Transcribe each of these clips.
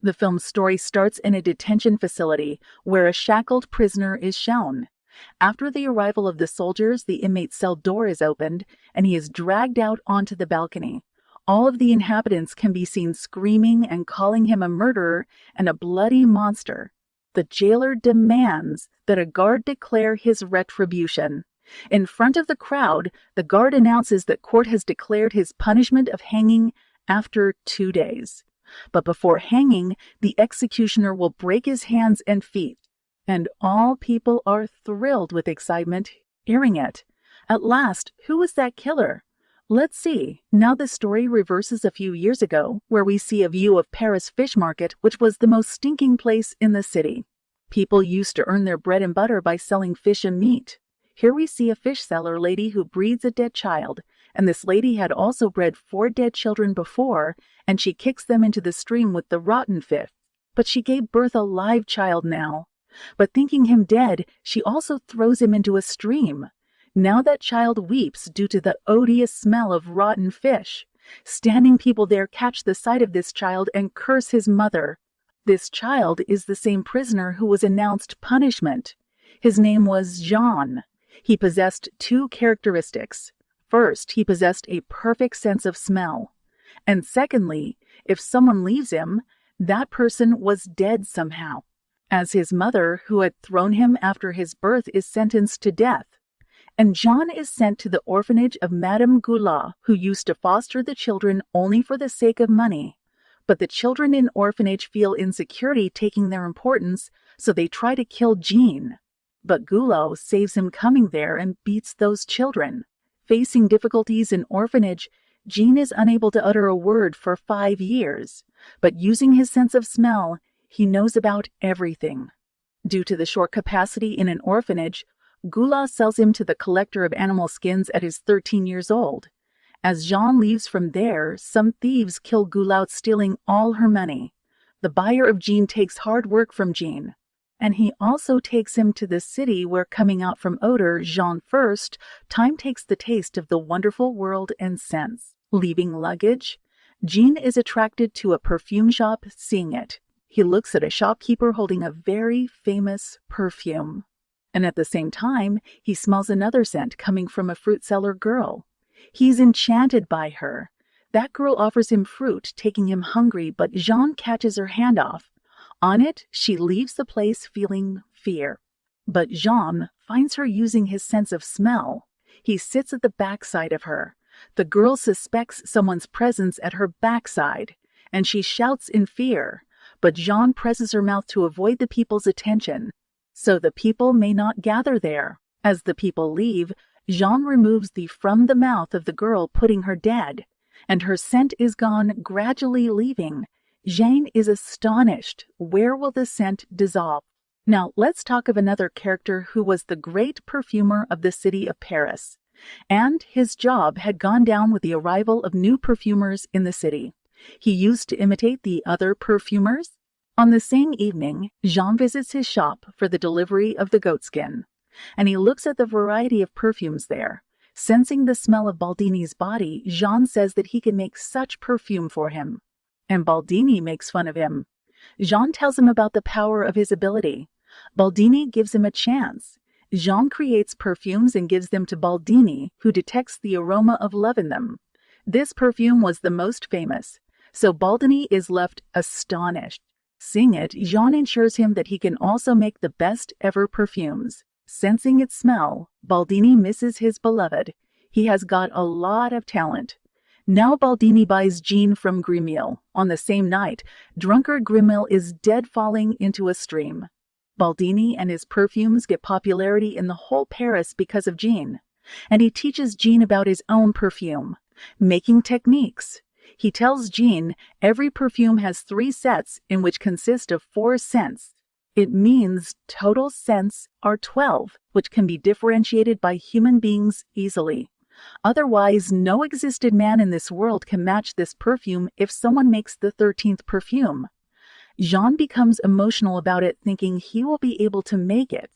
The film's story starts in a detention facility where a shackled prisoner is shown. After the arrival of the soldiers, the inmate's cell door is opened and he is dragged out onto the balcony. All of the inhabitants can be seen screaming and calling him a murderer and a bloody monster. The jailer demands that a guard declare his retribution. In front of the crowd, the guard announces that court has declared his punishment of hanging after 2 days. But before hanging, the executioner will break his hands and feet, and all people are thrilled with excitement hearing it. At last, who was that killer? Let's see. Now the story reverses a few years ago, where we see a view of Paris fish market, which was the most stinking place in the city. People used to earn their bread and butter by selling fish and meat. Here we see a fish seller lady who breeds a dead child, and this lady had also bred 4 dead children before, and she kicks them into the stream with the rotten fish. But she gave birth a live child now. But thinking him dead, she also throws him into a stream. Now that child weeps due to the odious smell of rotten fish. Standing people there catch the sight of this child and curse his mother. This child is the same prisoner who was announced punishment. His name was Jean. He possessed 2 characteristics. First, he possessed a perfect sense of smell. And secondly, if someone leaves him, that person was dead somehow, as his mother, who had thrown him after his birth, is sentenced to death. And Jean is sent to the orphanage of Madame Goulard, who used to foster the children only for the sake of money. But the children in orphanage feel insecurity taking their importance, so they try to kill Jean. But Goulard saves him coming there and beats those children. Facing difficulties in orphanage, Jean is unable to utter a word for 5 years. But using his sense of smell, he knows about everything. Due to the short capacity in an orphanage, Goulard sells him to the collector of animal skins at his 13 years old. As Jean leaves from there, some thieves kill Goulard, stealing all her money. The buyer of Jean takes hard work from Jean, and he also takes him to the city where, coming out from odor, Jean first, time takes the taste of the wonderful world and scents. Leaving luggage, Jean is attracted to a perfume shop, seeing it. He looks at a shopkeeper holding a very famous perfume. And at the same time, he smells another scent coming from a fruit seller girl. He's enchanted by her. That girl offers him fruit, taking him hungry, but Jean catches her hand off. On it, she leaves the place feeling fear. But Jean finds her using his sense of smell. He sits at the backside of her. The girl suspects someone's presence at her backside, and she shouts in fear. But Jean presses her mouth to avoid the people's attention, so the people may not gather there. As the people leave, Jean removes from the mouth of the girl, putting her dead, and her scent is gone, gradually leaving. Jean is astonished. Where will the scent dissolve? Now let's talk of another character who was the great perfumer of the city of Paris, and his job had gone down with the arrival of new perfumers in the city. He used to imitate the other perfumers. On the same evening, Jean visits his shop for the delivery of the goatskin, and he looks at the variety of perfumes there. Sensing the smell of Baldini's body, Jean says that he can make such perfume for him. And Baldini makes fun of him. Jean tells him about the power of his ability. Baldini gives him a chance. Jean creates perfumes and gives them to Baldini, who detects the aroma of love in them. This perfume was the most famous, so Baldini is left astonished. Seeing it, Jean ensures him that he can also make the best ever perfumes. Sensing its smell, Baldini misses his beloved. He has got a lot of talent. Now Baldini buys Jean from Grimil. On the same night, drunkard Grimil is dead, falling into a stream. Baldini and his perfumes get popularity in the whole Paris because of Jean, and he teaches Jean about his own perfume, making techniques. He tells Jean every perfume has 3 sets in which consist of 4 scents. It means total scents are 12, which can be differentiated by human beings easily. Otherwise, no existed man in this world can match this perfume if someone makes the 13th perfume. Jean becomes emotional about it, thinking he will be able to make it,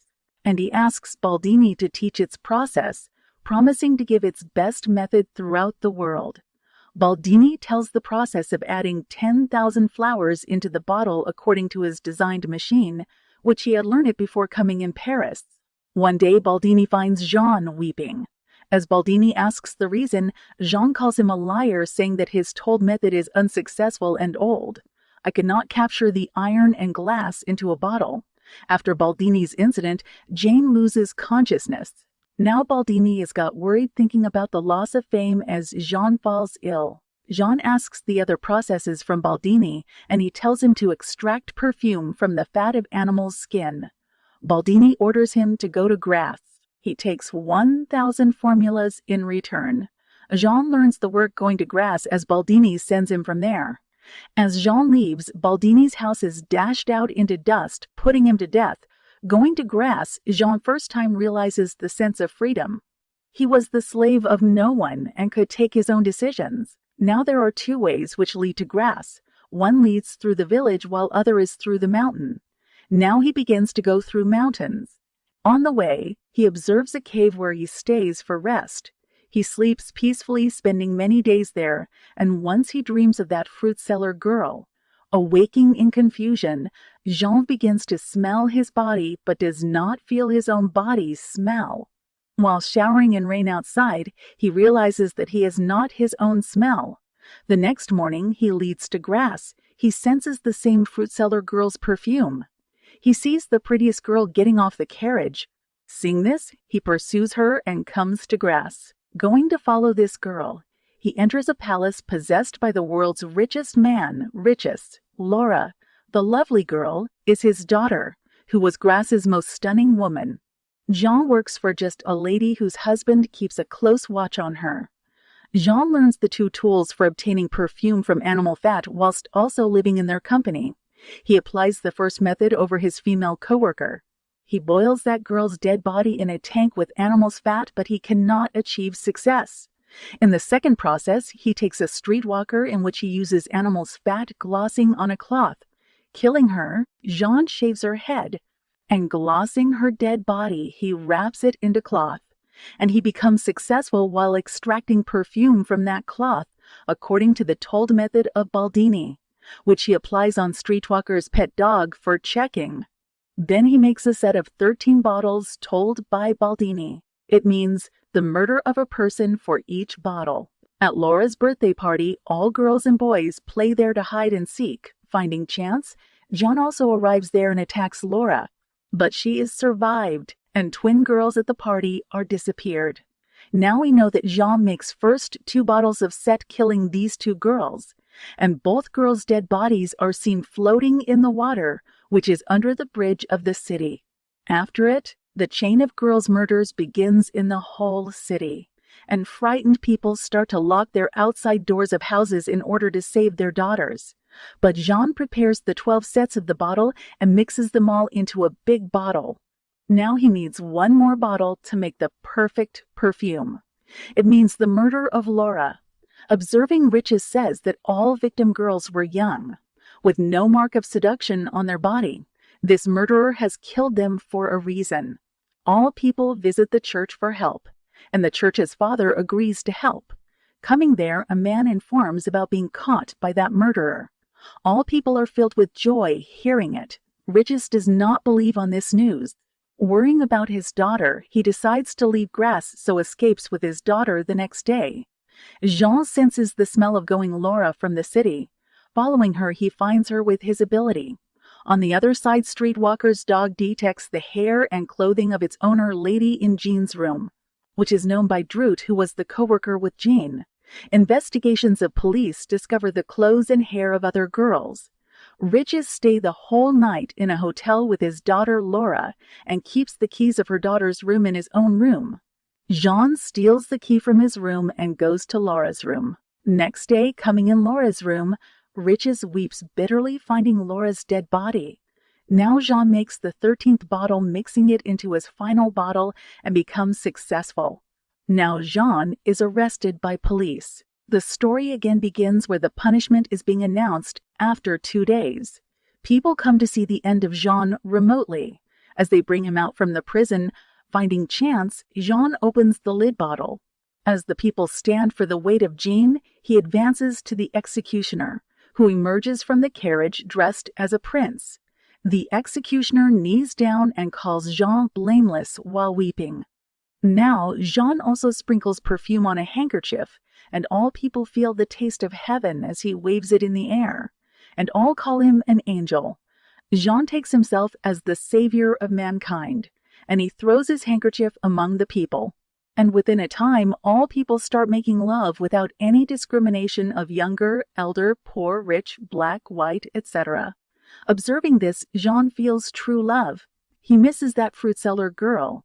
and he asks Baldini to teach its process, promising to give its best method throughout the world. Baldini tells the process of adding 10,000 flowers into the bottle according to his designed machine, which he had learned it before coming in Paris. One day, Baldini finds Jean weeping. As Baldini asks the reason, Jean calls him a liar, saying that his told method is unsuccessful and old. I cannot capture the iron and glass into a bottle. After Baldini's incident, Jane loses consciousness. Now Baldini has got worried thinking about the loss of fame as Jean falls ill. Jean asks the other processes from Baldini, and he tells him to extract perfume from the fat of animals' skin. Baldini orders him to go to Grasse. He takes 1,000 formulas in return. Jean learns the work going to Grasse as Baldini sends him from there. As Jean leaves, Baldini's house is dashed out into dust, putting him to death. Going to Grasse, Jean first time realizes the sense of freedom. He was the slave of no one and could take his own decisions. Now there are two ways which lead to Grasse. One leads through the village while other is through the mountain. Now he begins to go through mountains. On the way, he observes a cave where he stays for rest. He sleeps peacefully, spending many days there, and once he dreams of that fruit seller girl. Awaking in confusion, Jean begins to smell his body but does not feel his own body smell. While showering in rain outside, he realizes that he is not his own smell. The next morning, he leads to Grasse. He senses the same fruit seller girl's perfume. He sees the prettiest girl getting off the carriage. Seeing this, he pursues her and comes to Grasse. Going to follow this girl, he enters a palace possessed by the world's richest man, Laura. The lovely girl is his daughter, who was Grasse's most stunning woman. Jean works for just a lady whose husband keeps a close watch on her. Jean learns the two tools for obtaining perfume from animal fat whilst also living in their company. He applies the first method over his female coworker. He boils that girl's dead body in a tank with animal's fat, but he cannot achieve success. In the second process, he takes a streetwalker in which he uses animal's fat glossing on a cloth. Killing her, Jean shaves her head, and glossing her dead body, he wraps it into cloth. And he becomes successful while extracting perfume from that cloth, according to the told method of Baldini, which he applies on streetwalker's pet dog for checking. Then he makes a set of 13 bottles told by Baldini. It means the murder of a person for each bottle. At Laura's birthday party, all girls and boys play there to hide and seek. Finding chance, Jean also arrives there and attacks Laura. But she is survived, and twin girls at the party are disappeared. Now we know that Jean makes first 2 bottles of set killing these 2 girls, and both girls' dead bodies are seen floating in the water, which is under the bridge of the city. After it, the chain of girls' murders begins in the whole city, and frightened people start to lock their outside doors of houses in order to save their daughters. But Jean prepares the 12 sets of the bottle and mixes them all into a big bottle. Now he needs 1 more bottle to make the perfect perfume. It means the murder of Laura. Observing Riches says that all victim girls were young, with no mark of seduction on their body. This murderer has killed them for a reason. All people visit the church for help, and the church's father agrees to help. Coming there, a man informs about being caught by that murderer. All people are filled with joy hearing it. Riches does not believe on this news. Worrying about his daughter, he decides to leave Grasse, so escapes with his daughter the next day. Jean senses the smell of going Laura from the city. Following her, he finds her with his ability. On the other side, streetwalker's dog detects the hair and clothing of its owner, Lady in Jean's room, which is known by Drute, who was the co-worker with Jean. Investigations of police discover the clothes and hair of other girls. Riches stays the whole night in a hotel with his daughter Laura and keeps the keys of her daughter's room in his own room. Jean steals the key from his room and goes to Laura's room. Next day, coming in Laura's room, Riches weeps bitterly finding Laura's dead body. Now Jean makes the 13th bottle, mixing it into his final bottle, and becomes successful. Now Jean is arrested by police. The story again begins where the punishment is being announced after 2 days. People come to see the end of Jean remotely. As they bring him out from the prison, finding chance, Jean opens the lid bottle. As the people stand for the weight of Jean, he advances to the executioner, who emerges from the carriage dressed as a prince. The executioner knees down and calls Jean blameless while weeping. Now, Jean also sprinkles perfume on a handkerchief, and all people feel the taste of heaven as he waves it in the air, and all call him an angel. Jean takes himself as the savior of mankind, and he throws his handkerchief among the people. And within a time, all people start making love without any discrimination of younger, elder, poor, rich, black, white, etc. Observing this, Jean feels true love. He misses that fruit seller girl.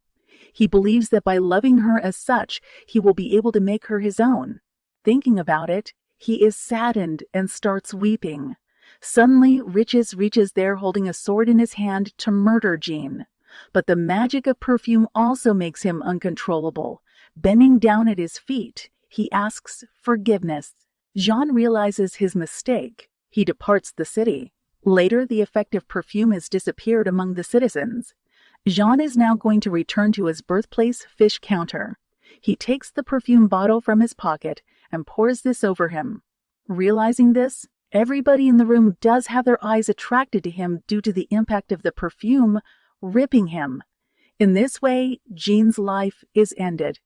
He believes that by loving her as such, he will be able to make her his own. Thinking about it, he is saddened and starts weeping. Suddenly, Riches reaches there holding a sword in his hand to murder Jean. But the magic of perfume also makes him uncontrollable. Bending down at his feet, he asks forgiveness. Jean realizes his mistake. He departs the city. Later, the effective perfume has disappeared among the citizens. Jean is now going to return to his birthplace fish counter. He takes the perfume bottle from his pocket and pours this over him. Realizing this, everybody in the room does have their eyes attracted to him due to the impact of the perfume ripping him. In this way, Jean's life is ended.